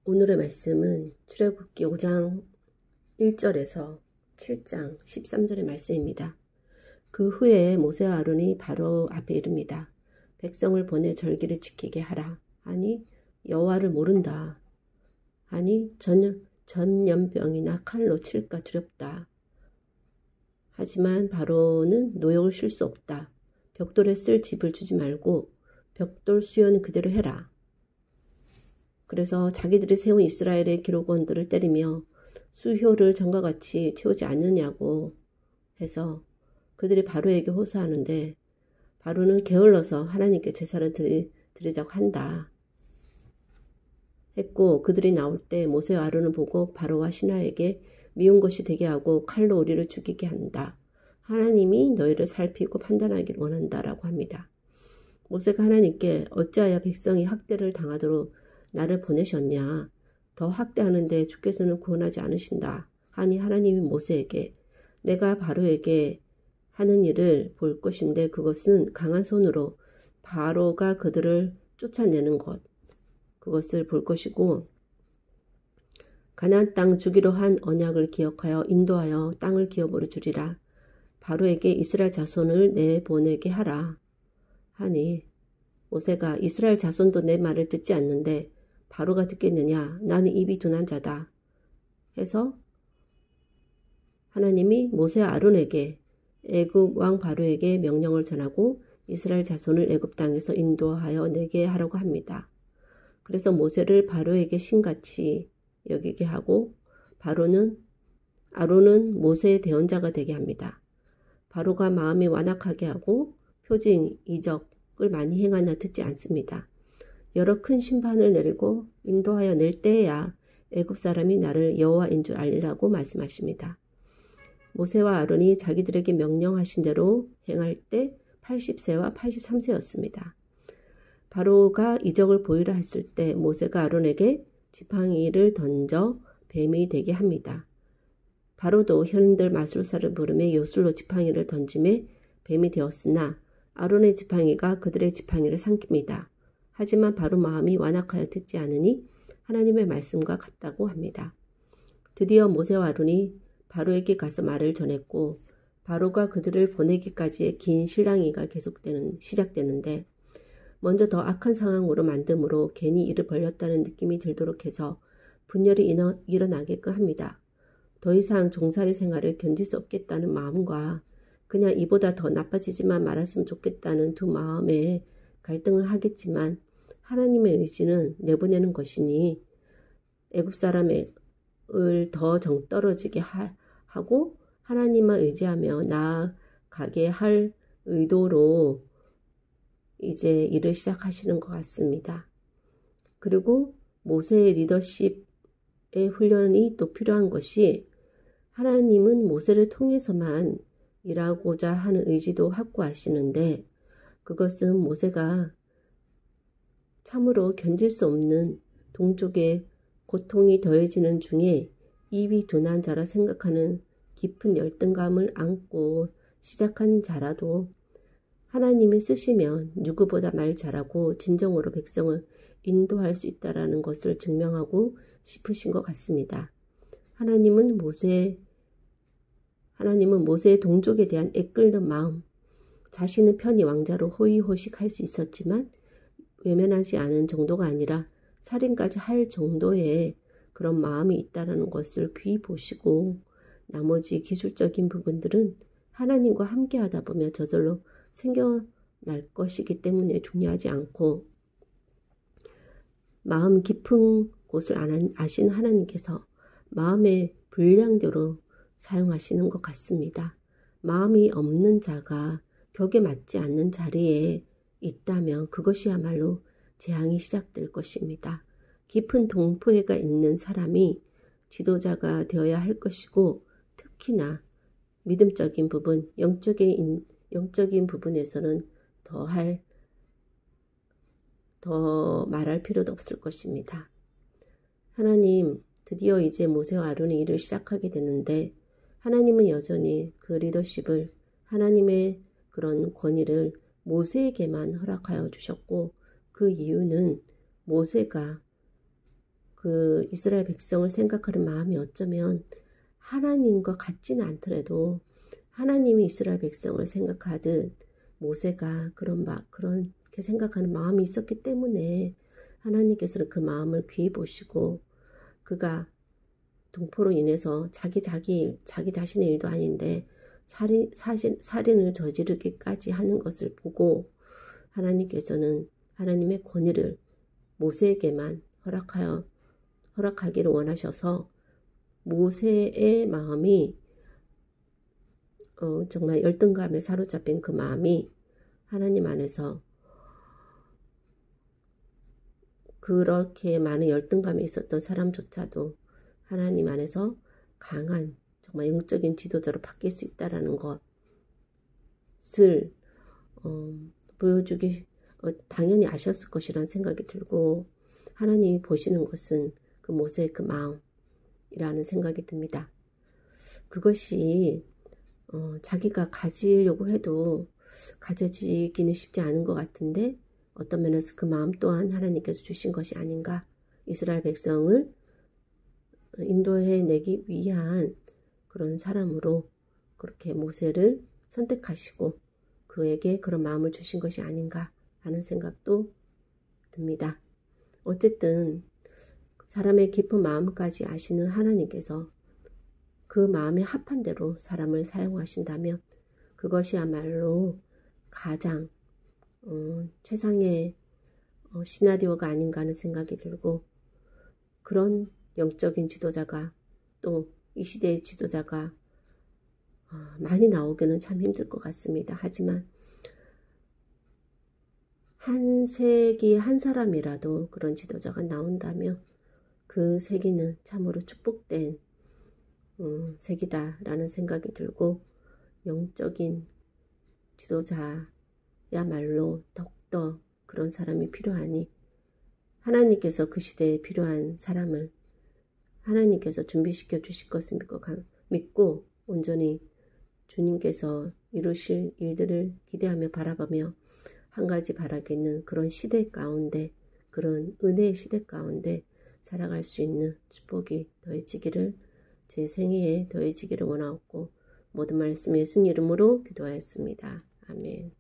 오늘의 말씀은 출애굽기 5장 1절에서 7장 13절의 말씀입니다. 그 후에 모세와 아론이 바로 앞에 이릅니다. 백성을 보내 절기를 지키게 하라 하니 여호와를 모른다 하니 전염병이나 칼로 칠까 두렵다. 하지만 바로는 노역을 쉴 수 없다. 벽돌에 쓸 집을 주지 말고 벽돌 수요는 그대로 해라. 그래서 자기들이 세운 이스라엘의 기록원들을 때리며 수효를 전과 같이 채우지 않느냐고 해서 그들이 바로에게 호소하는데 바로는 게을러서 하나님께 제사를 드리자고 한다 했고, 그들이 나올 때 모세와 아론을 보고 바로와 신하에게 미운 것이 되게 하고 칼로 우리를 죽이게 한다. 하나님이 너희를 살피고 판단하기를 원한다라고 합니다. 모세가 하나님께 어찌하여 백성이 학대를 당하도록 나를 보내셨냐. 더 학대하는데 주께서는 구원하지 않으신다 하니 하나님이 모세에게 내가 바로에게 하는 일을 볼 것인데 그것은 강한 손으로 바로가 그들을 쫓아내는 것, 그것을 볼 것이고, 가나안 땅 주기로 한 언약을 기억하여 인도하여 땅을 기업으로 주리라. 바로에게 이스라엘 자손을 내보내게 하라 하니 모세가 이스라엘 자손도 내 말을 듣지 않는데 바로가 듣겠느냐. 나는 입이 둔한 자다 해서 하나님이 모세와 아론에게 애굽 왕 바로에게 명령을 전하고 이스라엘 자손을 애굽 땅에서 인도하여 내게 하라고 합니다. 그래서 모세를 바로에게 신같이 여기게 하고 아론은 모세의 대언자가 되게 합니다. 바로가 마음이 완악하게 하고 표징, 이적을 많이 행하나 듣지 않습니다. 여러 큰 심판을 내리고 인도하여 낼 때에야 애굽 사람이 나를 여호와인 줄 알리라고 말씀하십니다. 모세와 아론이 자기들에게 명령하신 대로 행할 때 80세와 83세였습니다. 바로가 이적을 보이라 했을 때 모세가 아론에게 지팡이를 던져 뱀이 되게 합니다. 바로도 현인들 마술사를 부르며 요술로 지팡이를 던짐에 뱀이 되었으나 아론의 지팡이가 그들의 지팡이를 삼킵니다. 하지만 바로 마음이 완악하여 듣지 않으니 하나님의 말씀과 같다고 합니다. 드디어 모세와 아론이 바로에게 가서 말을 전했고 바로가 그들을 보내기까지의 긴 실랑이가 시작되는데 먼저 더 악한 상황으로 만듦으로 괜히 일을 벌렸다는 느낌이 들도록 해서 분열이 일어나게끔 합니다. 더 이상 종살이 생활을 견딜 수 없겠다는 마음과 그냥 이보다 더 나빠지지만 말았으면 좋겠다는 두 마음에 갈등을 하겠지만 하나님의 의지는 내보내는 것이니 애굽 사람을 더 정떨어지게 하고 하나님만 의지하며 나아가게 할 의도로 이제 일을 시작하시는 것 같습니다. 그리고 모세의 리더십의 훈련이 또 필요한 것이 하나님은 모세를 통해서만 일하고자 하는 의지도 확고하시는데 그것은 모세가 참으로 견딜 수 없는 동족의 고통이 더해지는 중에 입이 둔한 자라 생각하는 깊은 열등감을 안고 시작한 자라도 하나님이 쓰시면 누구보다 말 잘하고 진정으로 백성을 인도할 수 있다는 것을 증명하고 싶으신 것 같습니다. 하나님은 모세의 동족에 대한 애끓는 마음, 자신은 편히 왕자로 호의호식할 수 있었지만 외면하지 않은 정도가 아니라 살인까지 할 정도의 그런 마음이 있다는 것을 귀히 보시고 나머지 기술적인 부분들은 하나님과 함께 하다 보면 저절로 생겨날 것이기 때문에 중요하지 않고 마음 깊은 곳을 아시는 하나님께서 마음의 분량대로 사용하시는 것 같습니다. 마음이 없는 자가 격에 맞지 않는 자리에 있다면 그것이야말로 재앙이 시작될 것입니다. 깊은 동포애가 있는 사람이 지도자가 되어야 할 것이고 특히나 믿음적인 부분, 영적인 부분에서는 더 말할 필요도 없을 것입니다. 하나님, 드디어 이제 모세와 아론의 일을 시작하게 되는데 하나님은 여전히 그 리더십을 하나님의 그런 권위를 모세에게만 허락하여 주셨고 그 이유는 모세가 그 이스라엘 백성을 생각하는 마음이 어쩌면 하나님과 같지는 않더라도 하나님이 이스라엘 백성을 생각하듯 모세가 그렇게 생각하는 마음이 있었기 때문에 하나님께서는 그 마음을 귀히 보시고 그가 동포로 인해서 자기 자신의 일도 아닌데 살인을 저지르기까지 하는 것을 보고 하나님께서는 하나님의 권위를 모세에게만 허락하기를 원하셔서 모세의 마음이 정말 열등감에 사로잡힌 그 마음이 하나님 안에서 그렇게 많은 열등감이 있었던 사람조차도 하나님 안에서 강한 정말 영적인 지도자로 바뀔 수 있다라는 것을 보여주기 당연히 아셨을 것이라는 생각이 들고 하나님이 보시는 것은 그 모세의 그 마음이라는 생각이 듭니다. 그것이 자기가 가지려고 해도 가져지기는 쉽지 않은 것 같은데 어떤 면에서 그 마음 또한 하나님께서 주신 것이 아닌가. 이스라엘 백성을 인도해내기 위한 그런 사람으로 그렇게 모세를 선택하시고 그에게 그런 마음을 주신 것이 아닌가 하는 생각도 듭니다. 어쨌든 사람의 깊은 마음까지 아시는 하나님께서 그 마음에 합한 대로 사람을 사용하신다면 그것이야말로 가장 최상의 시나리오가 아닌가 하는 생각이 들고 그런 영적인 지도자가 또 이 시대의 지도자가 많이 나오기는 참 힘들 것 같습니다. 하지만 한 세기에 한 사람이라도 그런 지도자가 나온다면 그 세기는 참으로 축복된 세기다라는 생각이 들고 영적인 지도자야말로 더욱더 그런 사람이 필요하니 하나님께서 그 시대에 필요한 사람을 하나님께서 준비시켜 주실 것을 믿고 온전히 주님께서 이루실 일들을 기대하며 바라보며 한 가지 바라겠는 그런 시대 가운데 그런 은혜의 시대 가운데 살아갈 수 있는 축복이 더해지기를 제 생애에 더해지기를 원하옵고 모든 말씀 예수님 이름으로 기도하였습니다. 아멘.